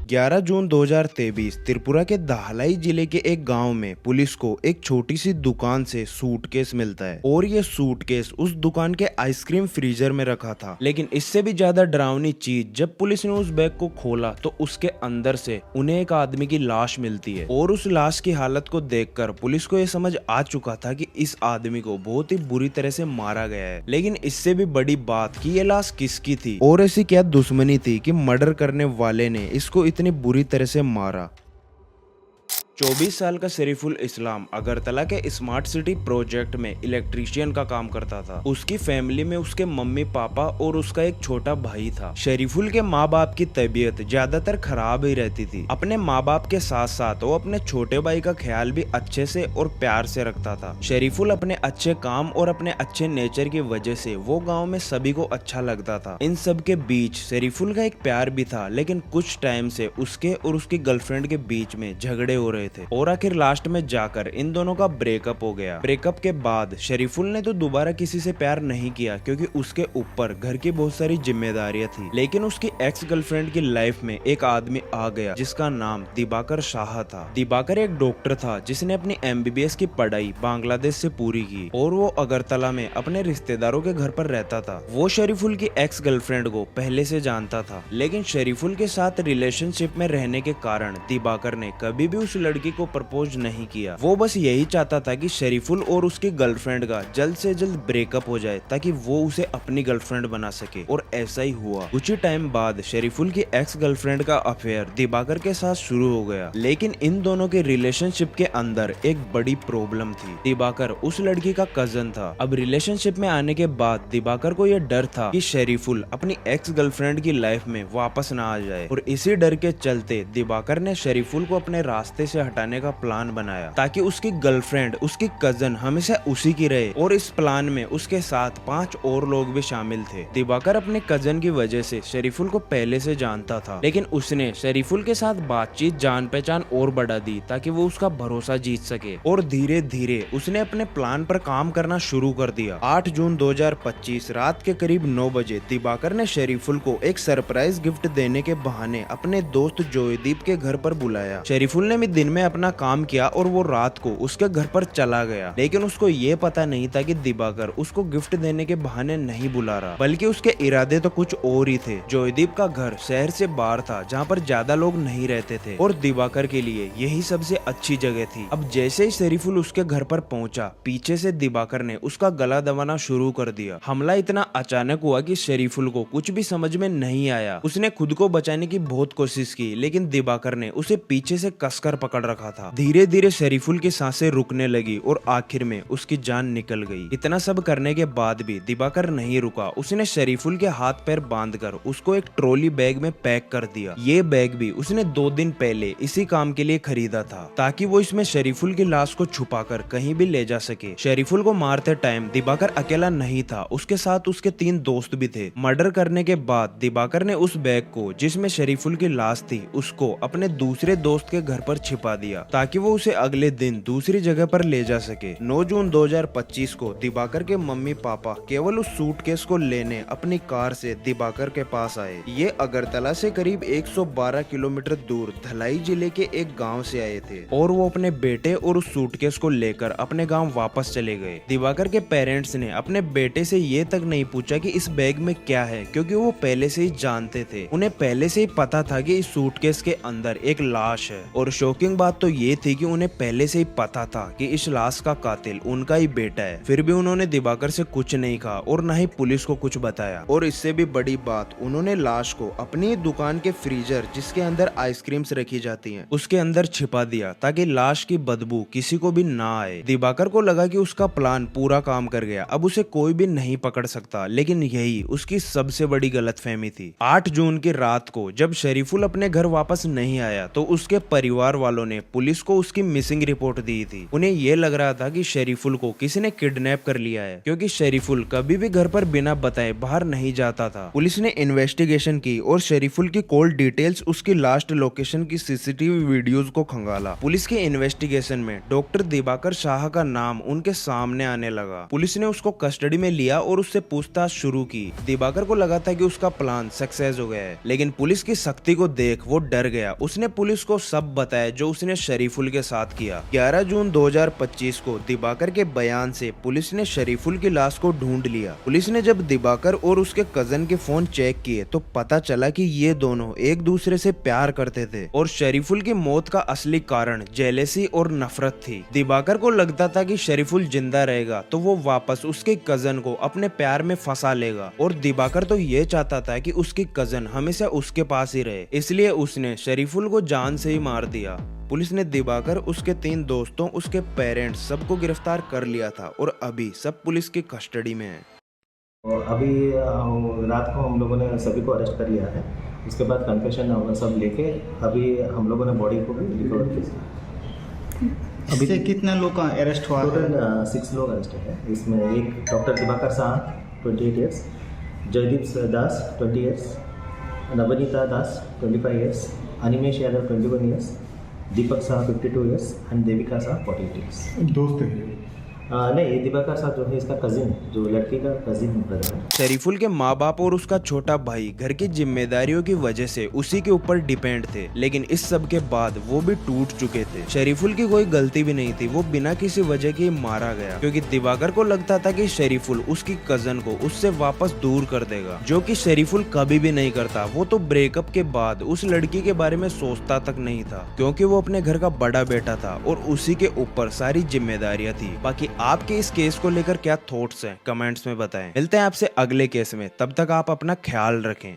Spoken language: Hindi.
11 जून 2023 त्रिपुरा के दाहलाई जिले के एक गांव में पुलिस को एक छोटी सी दुकान से सूटकेस मिलता है और ये सूटकेस उस दुकान के आइसक्रीम फ्रीजर में रखा था। लेकिन इससे भी ज्यादा डरावनी चीज, जब पुलिस ने उस बैग को खोला तो उसके अंदर से उन्हें एक आदमी की लाश मिलती है और उस लाश की हालत को देखकर पुलिस को यह समझ आ चुका था कि इस आदमी को बहुत ही बुरी तरह से मारा गया है। लेकिन इससे भी बड़ी बात कि ये लाश किसकी थी और ऐसी क्या दुश्मनी थी कि मर्डर करने वाले ने इसको इतनी बुरी तरह से मारा। 24 साल का शरीफुल इस्लाम अगरतला के स्मार्ट सिटी प्रोजेक्ट में इलेक्ट्रीशियन का काम करता था। उसकी फैमिली में उसके मम्मी पापा और उसका एक छोटा भाई था। शरीफुल के माँ बाप की तबीयत ज्यादातर खराब ही रहती थी। अपने माँ बाप के साथ साथ वो अपने छोटे भाई का ख्याल भी अच्छे से और प्यार से रखता था। शरीफुल अपने अच्छे काम और अपने अच्छे नेचर की वजह से वो गाँव में सभी को अच्छा लगता था। इन सब के बीच शरीफुल का एक प्यार भी था, लेकिन कुछ टाइम से उसके और उसकी गर्लफ्रेंड के बीच में झगड़े हो रहे थे और आखिर लास्ट में जाकर इन दोनों का ब्रेकअप हो गया। ब्रेकअप के बाद शरीफुल ने तो दोबारा किसी से प्यार नहीं किया क्योंकि उसके ऊपर घर की बहुत सारी जिम्मेदारियां थी। लेकिन उसकी एक्स गर्लफ्रेंड की लाइफ में एक आदमी आ गया जिसका नाम दिबाकर शाह था। दिबाकर एक डॉक्टर था जिसने अपनी MBBS की पढ़ाई बांग्लादेश से पूरी की और वो अगरतला में अपने रिश्तेदारों के घर पर रहता था। वो शरीफुल की एक्स गर्लफ्रेंड को पहले से जानता था, लेकिन शरीफुल के साथ रिलेशनशिप में रहने के कारण दिबाकर ने कभी भी उस लड़की को प्रपोज नहीं किया। वो बस यही चाहता था कि शरीफुल और उसकी गर्लफ्रेंड का जल्द से जल्द ब्रेकअप हो जाए ताकि वो उसे अपनी गर्लफ्रेंड बना सके, और ऐसा ही हुआ। कुछ ही टाइम बाद शरीफुल की एक्स गर्लफ्रेंड का अफेयर दिबाकर के साथ शुरू हो गया। लेकिन इन दोनों के रिलेशनशिप के अंदर एक बड़ी प्रॉब्लम थी। दिबाकर उस लड़की का कजन था। अब रिलेशनशिप में आने के बाद दिबाकर को यह डर था कि शरीफुल अपनी एक्स गर्लफ्रेंड की लाइफ में वापस ना आ जाए, और इसी डर के चलते दिबाकर ने शरीफुल को अपने रास्ते से हटाने का प्लान बनाया ताकि उसकी गर्लफ्रेंड, उसकी कजन हमेशा उसी की रहे। और इस प्लान में उसके साथ 5 और लोग भी शामिल थे। दिबाकर अपने कजन की वजह से शरीफुल को पहले से जानता था, लेकिन उसने शरीफुल के साथ बातचीत, जान पहचान और बढ़ा दी ताकि वो उसका भरोसा जीत सके, और धीरे धीरे उसने अपने प्लान पर काम करना शुरू कर दिया। 8 जून 2025 रात के करीब 9 बजे दिबाकर ने शरीफुल को एक सरप्राइज गिफ्ट देने के बहाने अपने दोस्त जोयदीप के घर पर बुलाया। शरीफुल ने भी दिन में अपना काम किया और वो रात को उसके घर पर चला गया, लेकिन उसको ये पता नहीं था कि दिबाकर उसको गिफ्ट देने के बहाने नहीं बुला रहा, बल्कि उसके इरादे तो कुछ और ही थे। जोयदीप का घर शहर से बाहर था जहाँ पर ज्यादा लोग नहीं रहते थे, और दिबाकर के लिए यही सबसे अच्छी जगह थी। अब जैसे ही शरीफुल उसके घर पर पहुंचा, पीछे से दिबाकर ने उसका गला दबाना शुरू कर दिया। हमला इतना अचानक हुआ कि शरीफुल को कुछ भी समझ में नहीं आया। उसने खुद को बचाने की बहुत कोशिश की, लेकिन दिबाकर ने उसे पीछे से कसकर पकड़ रखा था। धीरे धीरे शरीफुल की सांसें रुकने लगी और आखिर में उसकी जान निकल गई। इतना सब करने के बाद भी दिबाकर नहीं रुका। उसने शरीफुल के हाथ पैर बांधकर उसको एक ट्रॉली बैग में पैक कर दिया। ये बैग भी उसने 2 दिन पहले इसी काम के लिए खरीदा था ताकि वो इसमें शरीफुल की लाश को छुपाकर कहीं भी ले जा सके। शरीफुल को मारते टाइम दिबाकर अकेला नहीं था, उसके साथ उसके 3 दोस्त भी थे। मर्डर करने के बाद दिबाकर ने उस बैग को जिसमें शरीफुल की लाश थी उसको अपने दूसरे दोस्त के घर पर छिपा दिया ताकि वो उसे अगले दिन दूसरी जगह पर ले जा सके। 9 जून 2025 को दिबाकर के मम्मी पापा केवल उस सूटकेस को लेने अपनी कार से दिबाकर के पास आए। ये अगरतला से करीब 112 किलोमीटर दूर धलाई जिले के एक गांव से आए थे और वो अपने बेटे और उस सूटकेस को लेकर अपने गांव वापस चले गए। दिबाकर के पेरेंट्स ने अपने बेटे से ये तक नहीं पूछा कि इस बैग में क्या है, क्योंकि वो पहले से ही जानते थे। उन्हें पहले से ही पता था कि इस सूटकेस के अंदर एक लाश है, और शॉकिंग बात तो ये थी कि उन्हें पहले से ही पता था कि इस लाश का कातिल उनका ही बेटा है। फिर भी उन्होंने दिबाकर से कुछ नहीं कहा और न ही पुलिस को कुछ बताया। और इससे भी बड़ी बात, उन्होंने लाश को अपनी दुकान के फ्रीजर, जिसके अंदर आइसक्रीम्स रखी जाती हैं, उसके अंदर छिपा दिया ताकि लाश की बदबू किसी को भी ना आए। दिबाकर को लगा कि उसका प्लान पूरा काम कर गया, अब उसे कोई भी नहीं पकड़ सकता, लेकिन यही उसकी सबसे बड़ी गलतफहमी थी। 8 जून की रात को जब शरीफुल अपने घर वापस नहीं आया तो उसके परिवार वालों ने पुलिस को उसकी मिसिंग रिपोर्ट दी थी। उन्हें ये लग रहा था कि शरीफुल को किसी ने किडनैप कर लिया है, क्योंकि शरीफुल कभी भी घर पर बिना बताए बाहर नहीं जाता था। पुलिस ने इन्वेस्टिगेशन की और शरीफुल की कॉल डिटेल्स, उसकी लास्ट लोकेशन की सीसीटीवी वीडियोस को खंगाला। पुलिस के इन्वेस्टिगेशन में डॉक्टर दिवाकर शाह का नाम उनके सामने आने लगा। पुलिस ने उसको कस्टडी में लिया और उससे पूछताछ शुरू की। दिवाकर को लगा था कि उसका प्लान सक्सेस हो गया है, लेकिन पुलिस की सख्ती को देख वो डर गया। उसने पुलिस को सब बताया जो उसने शरीफुल के साथ किया। 11 जून 2025 को दिवाकर के बयान से पुलिस ने शरीफुल की लाश को ढूंढ लिया। पुलिस ने जब दिवाकर और उसके कजन के फोन चेक किए तो पता चला कि ये दोनों एक दूसरे से प्यार करते थे और शरीफुल की मौत का असली कारण जेलेसी और नफरत थी। दिवाकर को लगता था कि शरीफुल जिंदा रहेगा तो वो वापस उसके कजन को अपने प्यार में फंसा लेगा, और दिवाकर तो ये चाहता था कि उसकी कजन हमेशा उसके पास ही रहे, इसलिए उसने शरीफुल को जान से ही मार दिया। पुलिस ने दिवाकर, उसके 3 दोस्तों, उसके पेरेंट्स सबको गिरफ्तार कर लिया था और अभी सब पुलिस की कस्टडी में है। और अभी रात को हम लोगों ने सभी को अरेस्ट कर लिया है। उसके बाद कन्फेशन सब लेके अभी हम लोगों ने बॉडी को भी रिकवर किया। अभी से कितने लोग का अरेस्ट हुआ? टोटल 6 लोग अरेस्ट है। इसमें एक doctor Diwakar Shah 28 years, Jaydeep Das 20 years, Navneeta Das 25 years, Animesh Yadav 21 years, Deepak Shah 52 years and Devika Shah 48 years. दोस्त है? नहीं, ये दिवाकर शाह जो है इसका कजिन, जो लड़की का कजिन ब्रदर है। शरीफुल के माँ बाप और उसका छोटा भाई घर की जिम्मेदारियों की वजह से उसी के ऊपर डिपेंड थे, लेकिन इस सब के बाद वो भी टूट चुके थे। शरीफुल की कोई गलती भी नहीं थी, वो बिना किसी वजह के मारा गया, क्योंकि दिवाकर को लगता था कि शरीफुल उसकी कजन को उससे वापस दूर कर देगा, जो कि शरीफुल कभी भी नहीं करता। वो तो ब्रेकअप के बाद उस लड़की के बारे में सोचता तक नहीं था, क्योंकि वो अपने घर का बड़ा बेटा था और उसी के ऊपर सारी जिम्मेदारियां थी। बाकी आपके इस केस को लेकर क्या थॉट्स हैं, कमेंट्स में बताएं। मिलते हैं आपसे अगले केस में, तब तक आप अपना ख्याल रखें।